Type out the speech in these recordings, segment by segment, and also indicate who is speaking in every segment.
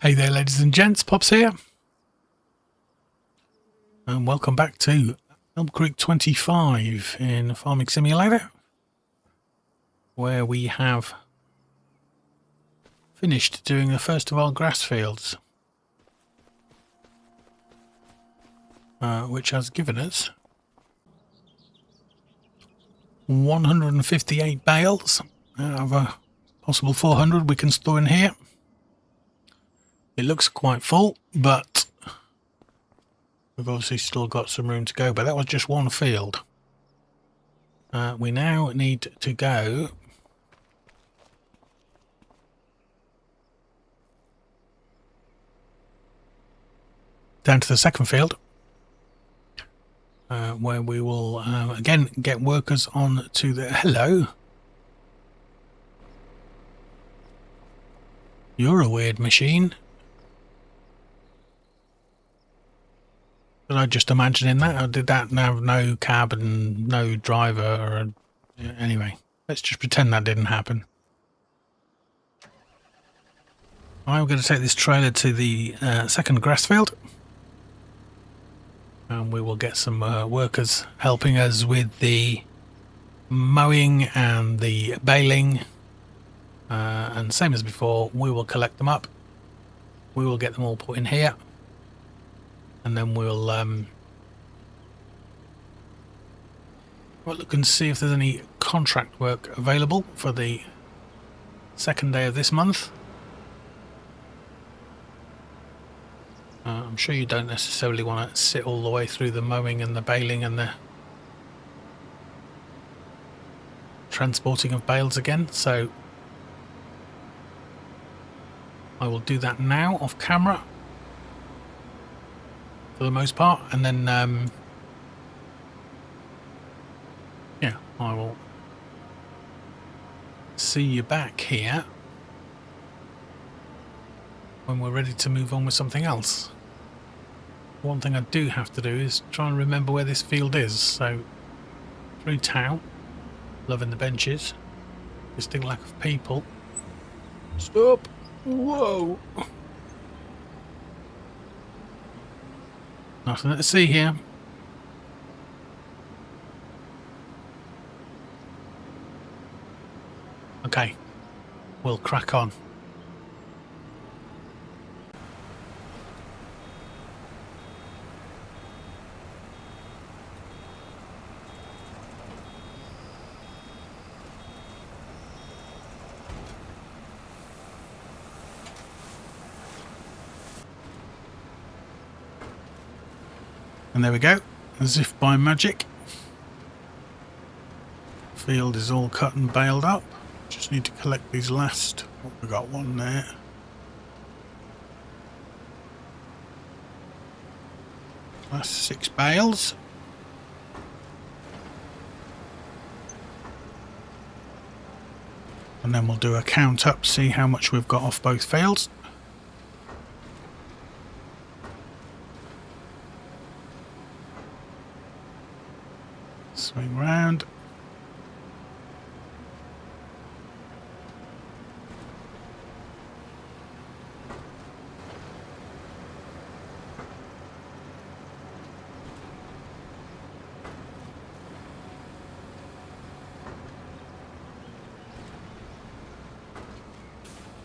Speaker 1: Hey there, ladies and gents, Pops here, and welcome back to Elmcreek 25 in Farming Simulator, where we have finished doing the first of our grass fields, which has given us 158 bales out of a possible 400 we can store in here. It looks quite full, but we've obviously still got some room to go, but that was just one field. We now need to go down to the second field, where we will again get workers on to the... Hello. You're a weird machine. Did I just imagine in that, or did that have no cab and no driver? Or anyway, let's just pretend that didn't happen. I'm going to take this trailer to the second grass field, and we will get some workers helping us with the mowing and the baling, and same as before, we will collect them up. We will get them all put in here. And then we'll look and see if there's any contract work available for the second day of this month. I'm sure you don't necessarily want to sit all the way through the mowing and the baling and the transporting of bales again, so I will do that now off camera for the most part, and then yeah, I will see you back here when we're ready to move on with something else. One thing I do have to do is try and remember where this field is. So through town, loving the benches, distinct lack of people. Stop. Whoa. Nothing to see here. Okay, we'll crack on. And there we go, as if by magic. Field is all cut and baled up. Just need to collect these last. Oh, we got one there. Last 6 bales. And then we'll do a count up, see how much we've got off both fields. Swing round.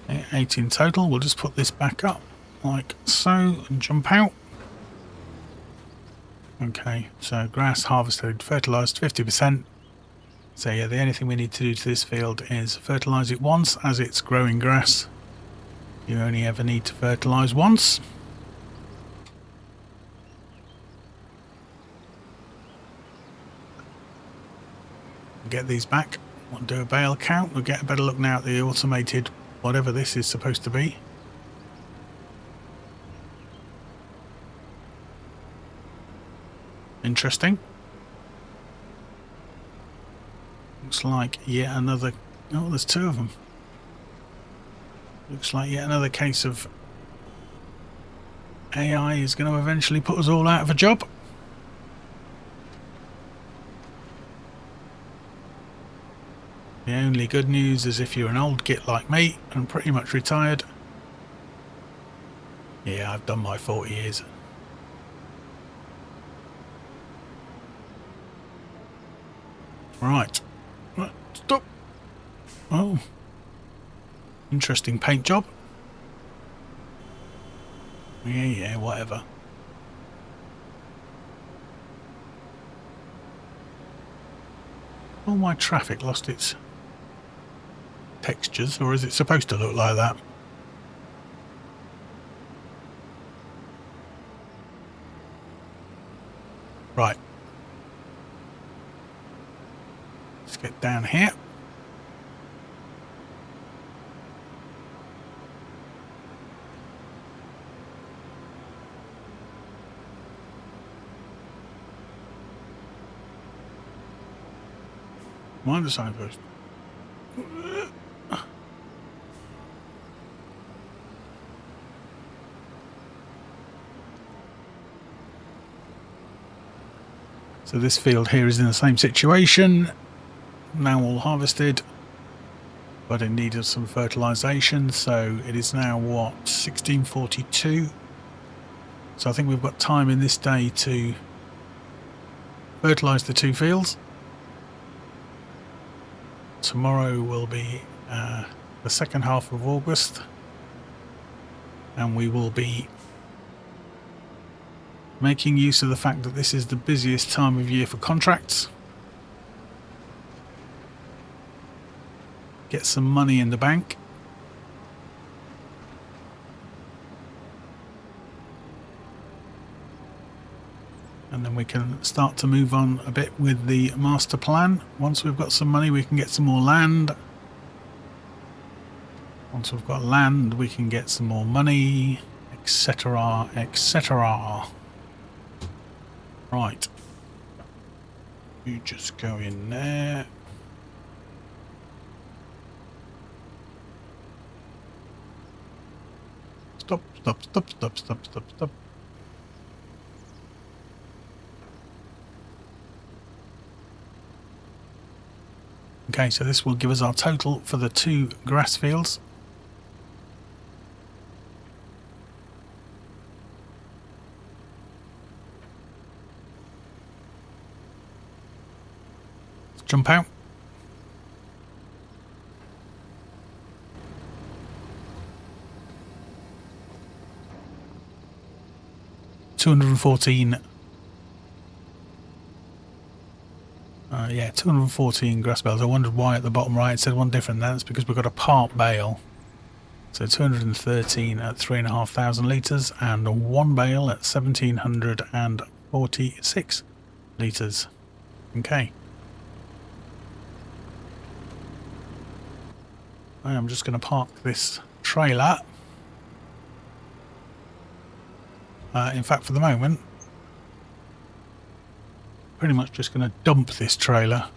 Speaker 1: Okay, 8 in total. We'll just put this back up like so and jump out. Okay, so grass harvested, fertilised 50%. So yeah, the only thing we need to do to this field is fertilise it once, as it's growing grass. You only ever need to fertilise once. Get these back. We'll do a bale count. We'll get a better look now at the automated, whatever this is supposed to be. Interesting. Looks like yet another... Oh, there's 2 of them. Looks like yet another case of AI is going to eventually put us all out of a job. The only good news is if you're an old git like me and pretty much retired, Yeah, I've done my 40 years. Right. Right, stop. Oh. Interesting paint job. Yeah, whatever. Oh, my traffic lost its textures, or is it supposed to look like that? Right. Let's get down here. Mind the signpost. So this field here is in the same situation. Now all harvested, but it needed some fertilization. So it is now what, 1642. So I think we've got time in this day to fertilize the 2 fields. Tomorrow will be the second half of August, and we will be making use of the fact that this is the busiest time of year for contracts. Get some money in the bank. And then we can start to move on a bit with the master plan. Once we've got some money, we can get some more land. Once we've got land, we can get some more money, etc., etc. Right. You just go in there. Stop. Okay, so this will give us our total for the 2 grass fields. Let's jump out. $214. Yeah, 214 grass bales. I wondered why at the bottom right it said one different. That's because we've got a part bale. So 213 at 3,500 litres and 1 bale at 1,746 litres. Okay. I am just going to park this trailer. In fact, for the moment, pretty much just going to dump this trailer.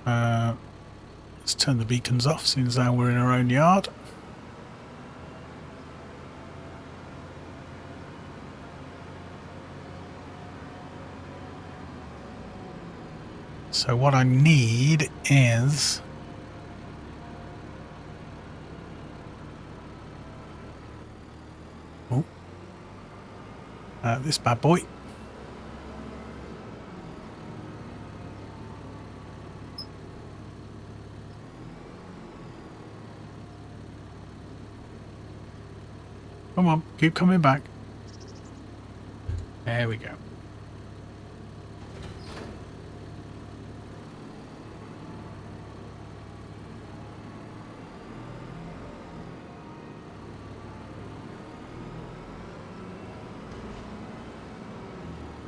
Speaker 1: Let's turn the beacons off since now we're in our own yard. So what I need is this bad boy. Come on, keep coming back. There we go.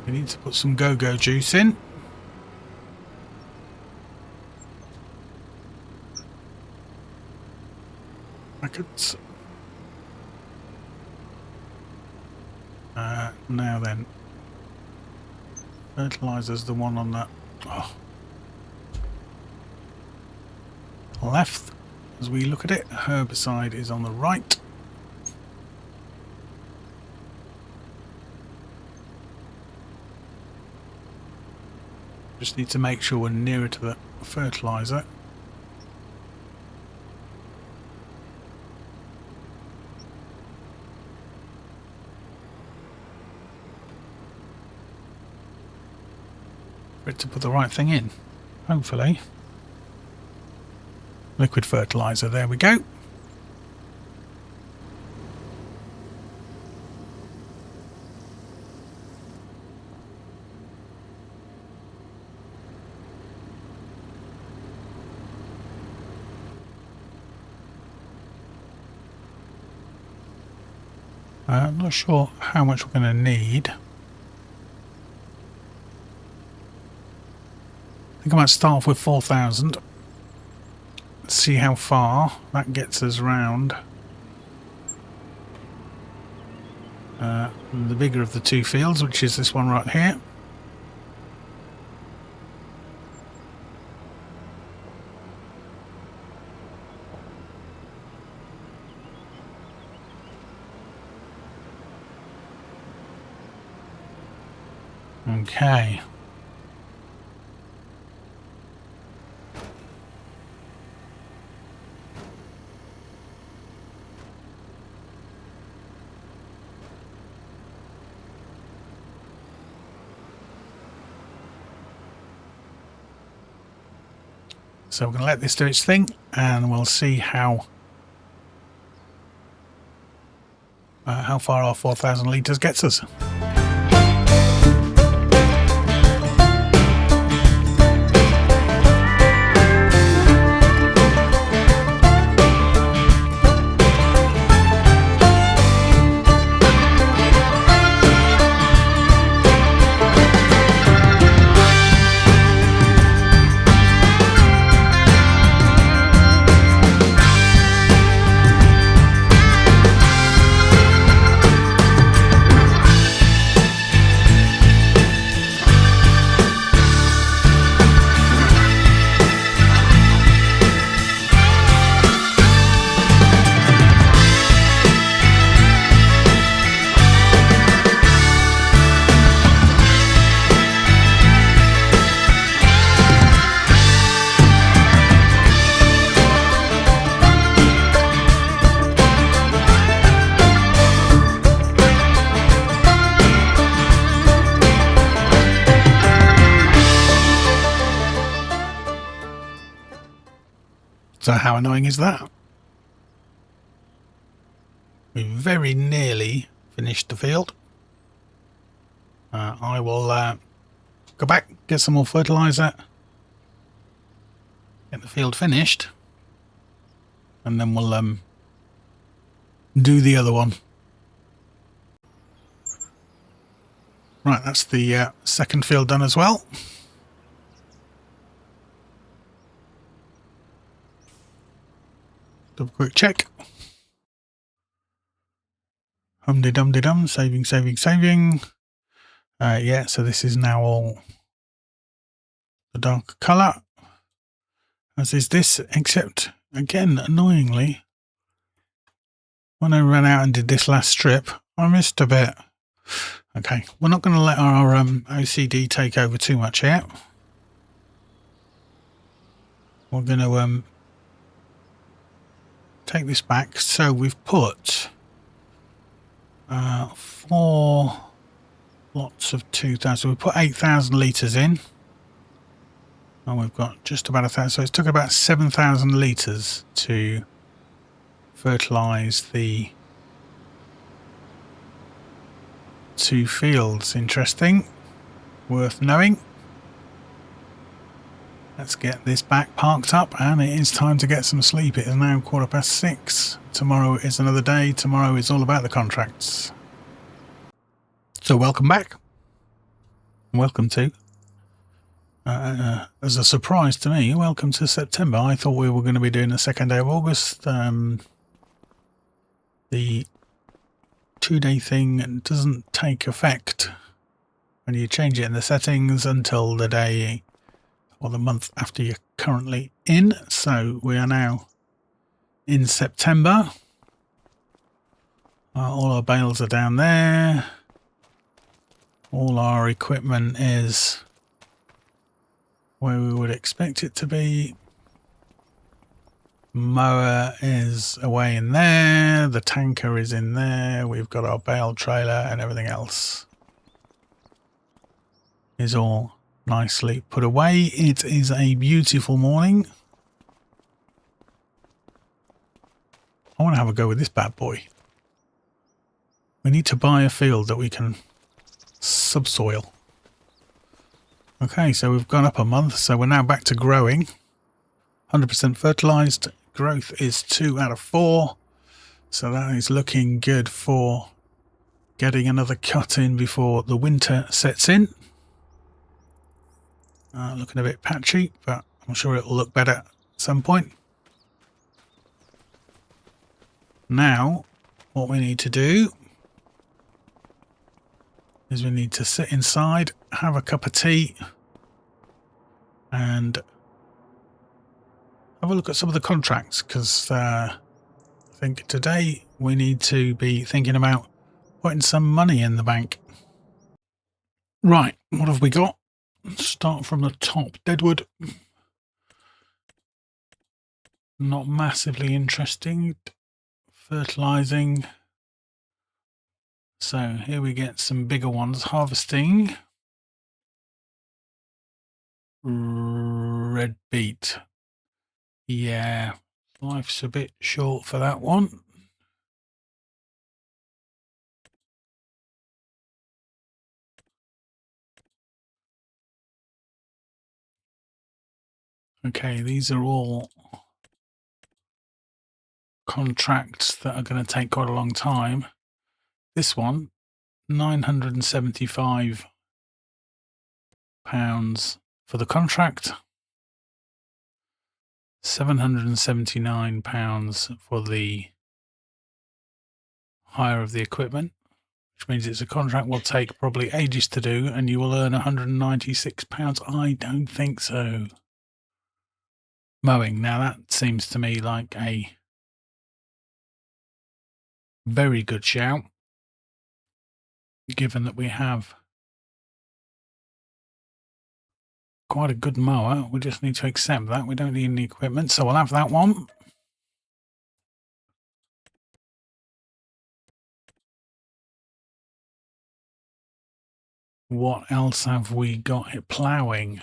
Speaker 1: We need to put some go-go juice in. Packets. Now then, fertilizer's the one on that left as we look at it. Herbicide is on the right. Just need to make sure we're nearer to the fertilizer. for it to put the right thing in. Hopefully. Liquid fertilizer, there we go. I'm not sure how much we're going to need. I think I might start off with 4,000. See how far that gets us round the bigger of the two fields, which is this one right here. Okay. So we're going to let this do its thing, and we'll see how far our 4,000 litres gets us. So how annoying is that? We very nearly finished the field. I will go back, get some more fertilizer, get the field finished, and then we'll do the other one. Right, that's the second field done as well. Double quick check. Hum-de-dum-de-dum, saving, saving, saving. Yeah, so this is now all the dark colour, as is this, except, again, annoyingly, when I ran out and did this last strip, I missed a bit. Okay, we're not going to let our OCD take over too much here. We're going to take this back. So we've put 4 lots of 2,000. We put 8,000 litres in, and we've got just about 1,000. So it took about 7,000 litres to fertilise the 2 fields. Interesting, worth knowing. Let's get this back parked up, and it is time to get some sleep. It is now 6:15. Tomorrow is another day. Tomorrow is all about the contracts. So welcome back. Welcome to, as a surprise to me, welcome to September. I thought we were going to be doing the 2nd day of August. The 2-day thing doesn't take effect when you change it in the settings until the day or the month after you're currently in. So we are now in September. All our bales are down there. All our equipment is where we would expect it to be. Mower is away in there. The tanker is in there. We've got our bale trailer, and everything else is all nicely put away. It is a beautiful morning. I want to have a go with this bad boy. We need to buy a field that we can subsoil. Okay, so we've gone up a month, so we're now back to growing. 100% fertilized. Growth is 2 out of 4. So that is looking good for getting another cut in before the winter sets in. Looking a bit patchy, but I'm sure it will look better at some point. Now, what we need to do is we need to sit inside, have a cup of tea, and have a look at some of the contracts, because I think today we need to be thinking about putting some money in the bank. Right, what have we got? Let's start from the top. Deadwood. Not massively interesting. Fertilizing. So here we get some bigger ones. Harvesting. Red beet. Yeah, life's a bit short for that one. Okay, these are all contracts that are going to take quite a long time. This one, £975 for the contract, £779 for the hire of the equipment, which means it's a contract will take probably ages to do, and you will earn £196. I don't think so. Mowing. Now that seems to me like a very good shout, given that we have quite a good mower. We just need to accept that. We don't need any equipment, so we'll have that one. What else have we got here? Ploughing.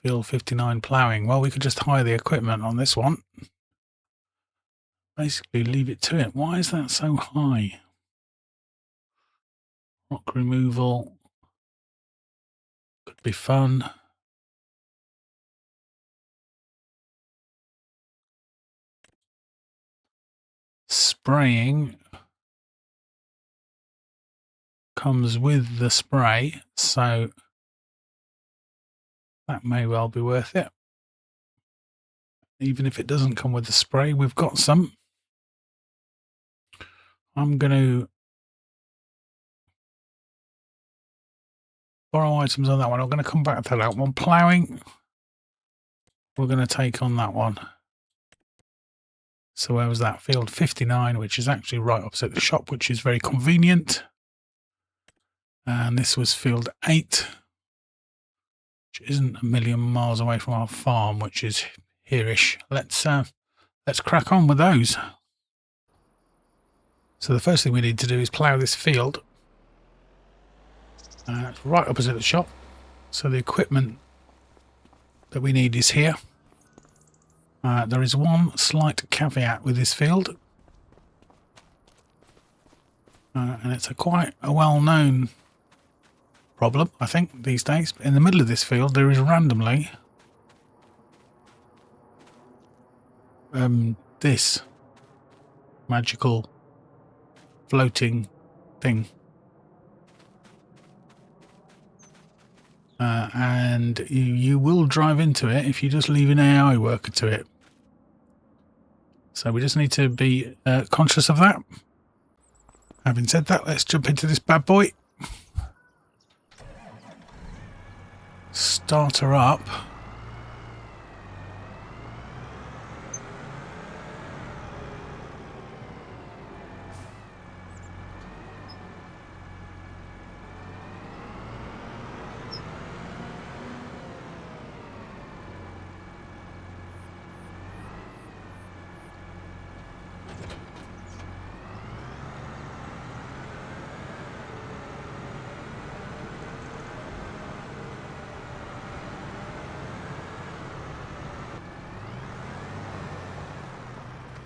Speaker 1: Field 59 ploughing. Well, we could just hire the equipment on this one. Basically leave it to it. Why is that so high? Rock removal. Could be fun. Spraying comes with the spray, so that may well be worth it. Even if it doesn't come with the spray, we've got some. I'm going to borrow items on that one. I'm going to come back to that one. Ploughing, we're going to take on that one. So where was that? Field 59, which is actually right opposite the shop, which is very convenient. And this was field 8, which isn't a million miles away from our farm, which is here-ish. Let's crack on with those. So the first thing we need to do is plough this field. It's right opposite the shop. So the equipment that we need is here. There is one slight caveat with this field. And it's quite a well-known problem, I think, these days. In the middle of this field, there is randomly this magical floating thing. And you will drive into it if you just leave an AI worker to it. So we just need to be conscious of that. Having said that, let's jump into this bad boy. Start her up.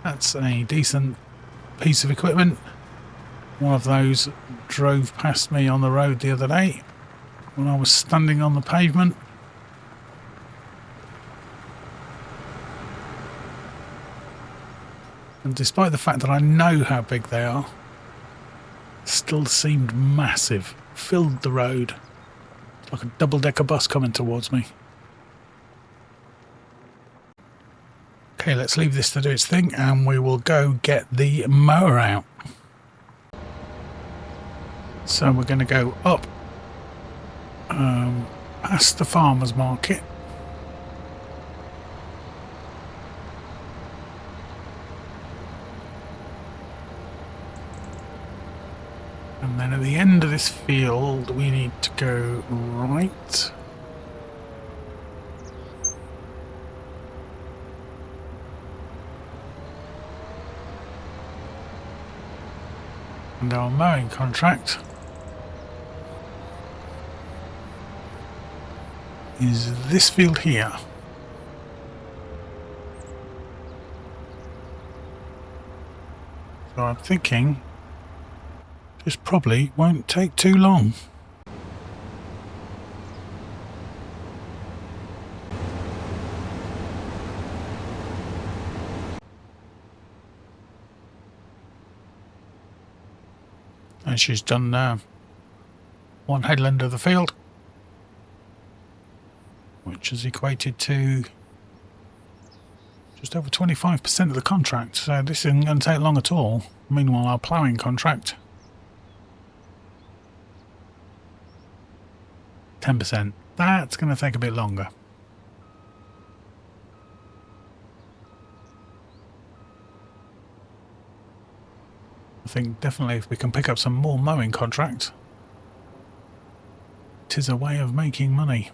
Speaker 1: That's a decent piece of equipment. One of those drove past me on the road the other day when I was standing on the pavement. And despite the fact that I know how big they are, still seemed massive. Filled the road. Like a double-decker bus coming towards me. Okay, let's leave this to do its thing and we will go get the mower out. So we're going to go up past the farmer's market. And then at the end of this field we need to go right. And our mowing contract is this field here. So I'm thinking this probably won't take too long. And she's done one headland of the field, which is equated to just over 25% of the contract. So this isn't going to take long at all. Meanwhile, our ploughing contract, 10%. That's going to take a bit longer. I think definitely if we can pick up some more mowing contracts, it is a way of making money.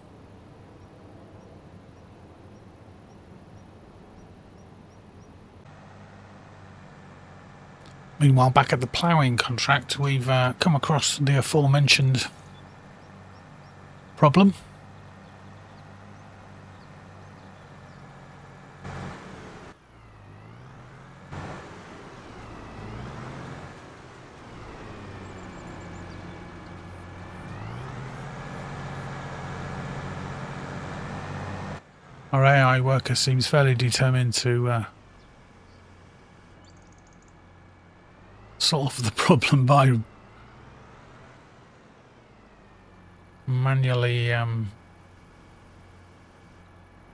Speaker 1: Meanwhile, back at the ploughing contract, we've come across the aforementioned problem. Our AI worker seems fairly determined to solve the problem by manually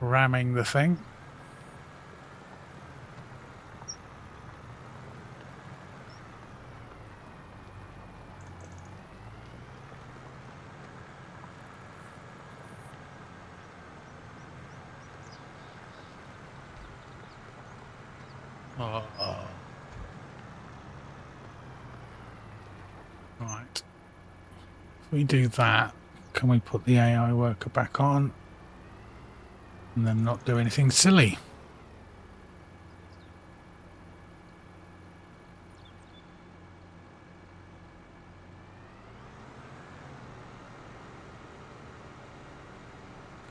Speaker 1: ramming the thing. Right. If we do that, can we put the AI worker back on and then not do anything silly?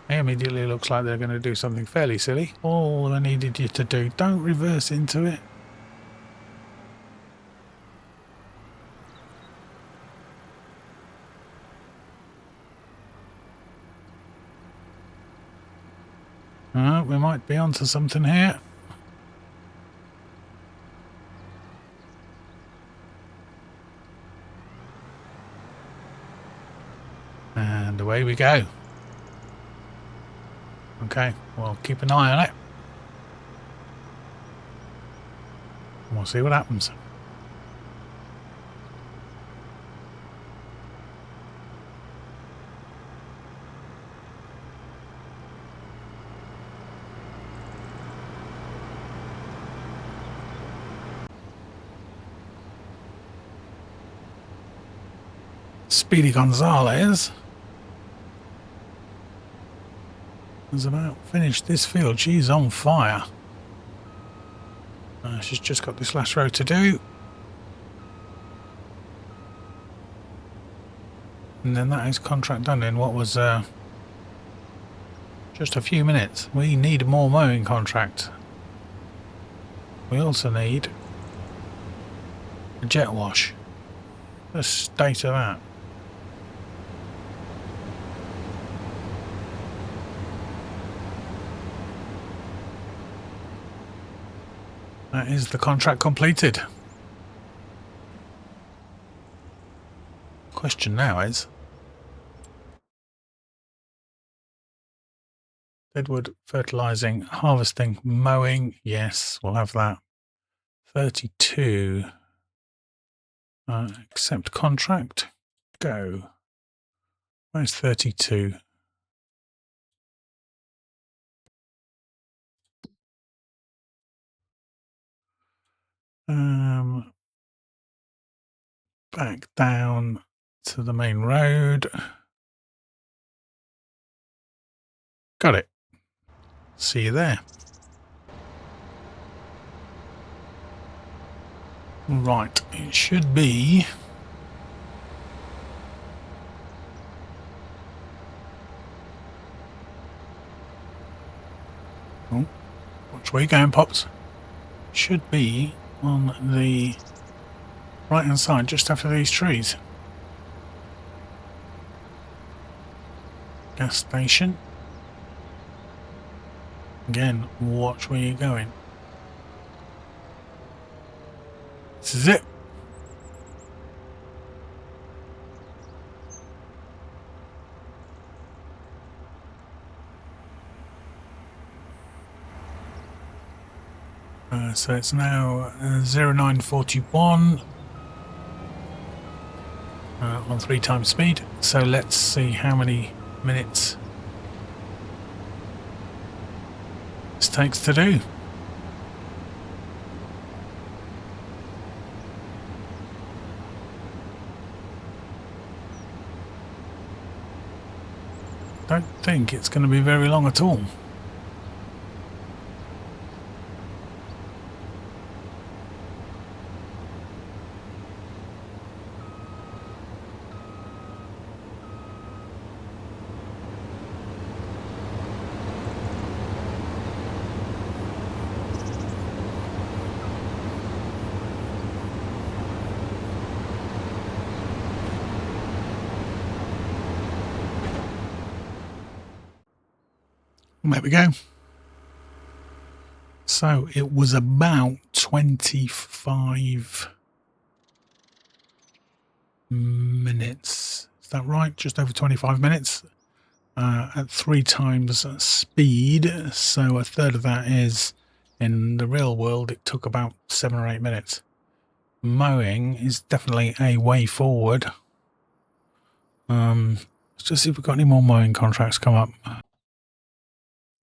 Speaker 1: It immediately looks like they're going to do something fairly silly. All I needed you to do, don't reverse into it. We might be onto something here. And away we go. Okay, we'll keep an eye on it. And we'll see what happens. Speedy Gonzalez has about finished this field. She's on fire. She's just got this last row to do. And then that is contract done in what was just a few minutes. We need more mowing contract. We also need a jet wash. The state of that. That is the contract completed. Question now is, deadwood, fertilizing, harvesting, mowing. Yes, we'll have that. 32. Accept contract. Go. Where's 32? Back down to the main road. Got it. See you there. Right, it should be oh, which way you going, Pops? Should be on the right hand side just after these trees. Gas station. Again, watch where you're going. This is it. So it's now 0941 on 3 times speed. So let's see how many minutes this takes to do. Don't think it's going to be very long at all. There we go. So it was about 25 minutes. Is that right? Just over 25 minutes at 3 times speed. So a third of that is in the real world. It took about 7 or 8 minutes. Mowing is definitely a way forward. Let's just see if we've got any more mowing contracts come up.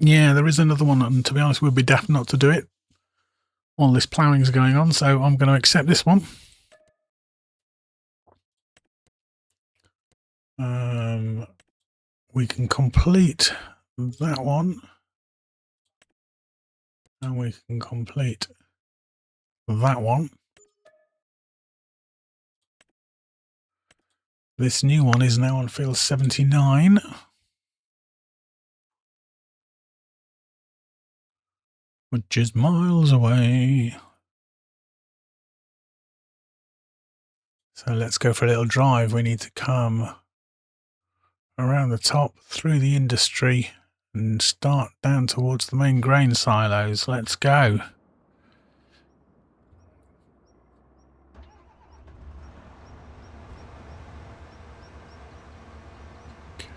Speaker 1: Yeah, there is another one, and to be honest, we'd be daft not to do it while this ploughing is going on, so I'm going to accept this one. We can complete that one, and we can complete that one. This new one is now on field 79. Which is miles away. So let's go for a little drive. We need to come around the top, through the industry, and start down towards the main grain silos. Let's go.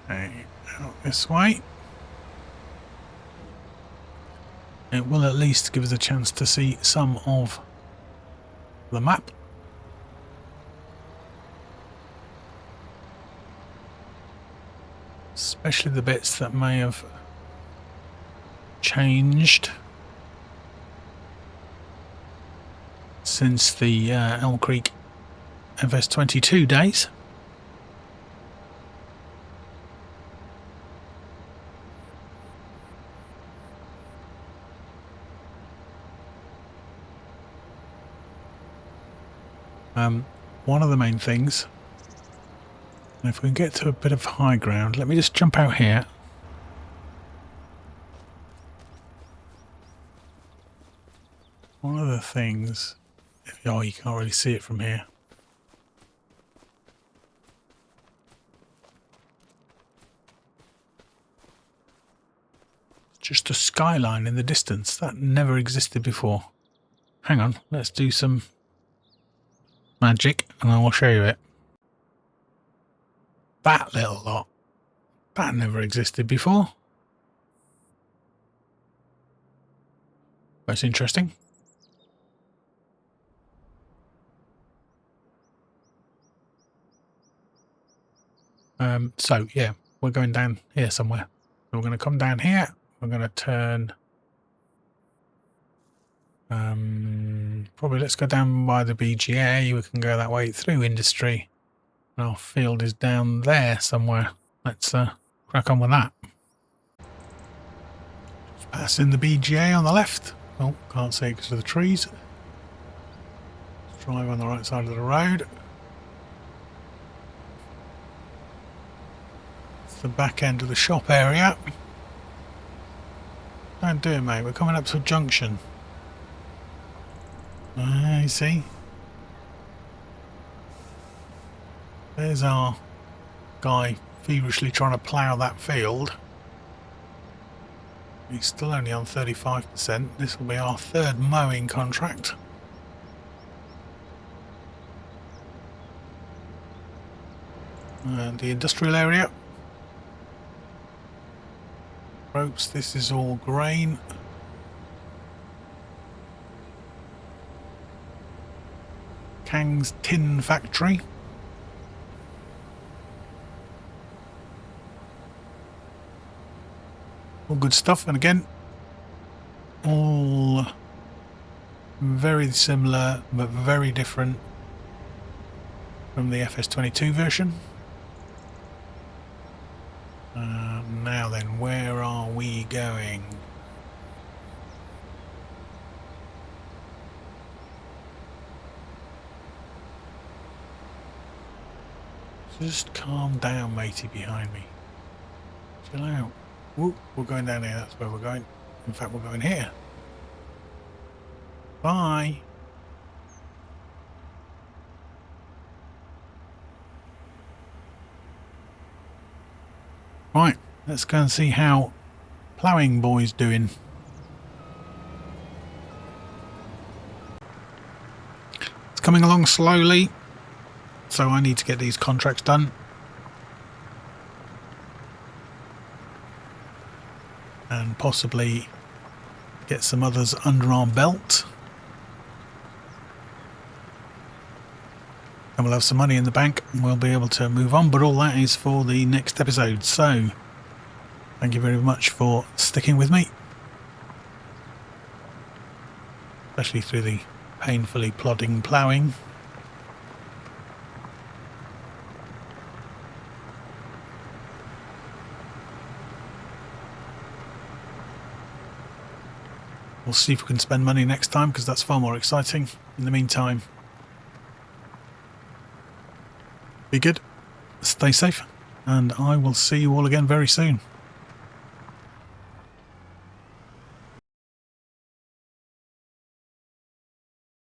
Speaker 1: Okay, out this way. It will at least give us a chance to see some of the map. Especially the bits that may have changed since the Elmcreek FS25 days. One of the main things, if we can get to a bit of high ground, let me just jump out here. One of the things... Oh, you can't really see it from here. Just a skyline in the distance. That never existed before. Hang on, let's do some magic and I will show you it. That little lot. That never existed before. That's interesting. So yeah, we're going down here somewhere. So we're going to come down here. We're going to turn. Probably let's go down by the BGA. We can go that way through industry. Our field is down there somewhere. Let's crack on with that. Just passing the BGA on the left. Oh, can't see it because of the trees. Let's drive on the right side of the road. It's the back end of the shop area. Don't do it, mate. We're coming up to a junction. You see? There's our guy feverishly trying to plough that field. He's still only on 35%. This will be our third mowing contract. And the industrial area. Ropes, this is all grain. Kang's Tin Factory. All good stuff, and again, all very similar but very different from the FS22 version. Now then, where are we going? Just calm down, matey, behind me. Chill out. Whoop, we're going down here, that's where we're going. In fact, we're going here. Bye. Right, let's go and see how Ploughing Boy's doing. It's coming along slowly, so I need to get these contracts done. And possibly get some others under our belt. And we'll have some money in the bank and we'll be able to move on, but all that is for the next episode. So thank you very much for sticking with me, especially through the painfully plodding ploughing. We'll see if we can spend money next time, because that's far more exciting. In the meantime, be good, stay safe, and I will see you all again very soon.